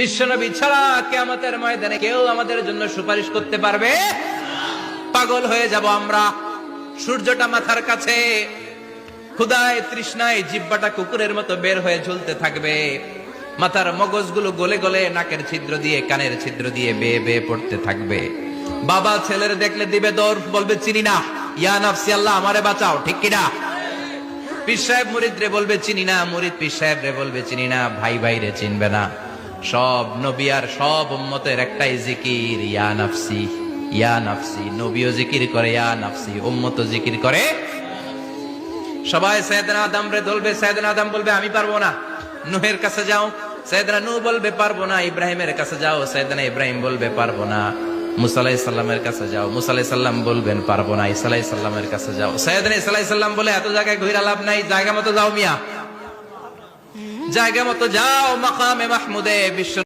বিশ্বনবী ছাড়া কিয়ামতের ময়দানে কেউ আমাদের জন্য সুপারিশ করতে পারবে? পাগল হয়ে যাব আমরা। সূর্যটা মাথার কাছে, ক্ষুধায় তৃষ্ণায় জিহ্বাটা কুকুরের মতো বের হয়ে ঝুলতে থাকবে, মাথার মগজগুলো গলে গলে নাকের ছিদ্র দিয়ে কানের ছিদ্র দিয়ে বেয়ে বেয়ে পড়তে থাকবে। বাবা ছেলের দেখলে দিবে দৌড়, বলবে চিনি না, ইয়া নাফসি আল্লাহ আমারে বাঁচাও, ঠিক কিনা? পীর সাহেব মুরিদ রে বলবে চিনি না, মুরিদ পীর সাহেব রে বলবে চিনি না, ভাই ভাই রে চিনবে না। সব নবী আর সব উম্মতের একটাই জিকির, ইয়া নাফসি ইয়া নাফসি। নবীও জিকির করে ইয়া নাফসি, উম্মতও জিকির করে। সবাই সাইয়েদনা আদম রে ধরবে, সাইয়েদনা আদম বলবে আমি পারবো না। নূহের কাছে যাও, সাইয়েদনা নূহ বলবে পারবো না। ইব্রাহিমের কাছে যাও, সাইয়েদনা ইব্রাহিম বলবে পারবো না। মুসা আলাইহিস সালামের কাছে যাও, মুসা আলাইহিস সালাম বলবেন পারবো না। ঈসা আলাইহিস সালামের কাছে যাও, সাইয়েদনা ঈসা আলাইহিস সালাম বলে এত জায়গায় ঘুরে লাভ নাই, জায়গা মতো যাও মিয়া, জায়গা মতো যাও। মাকামে মাহমুদে বিশ্ব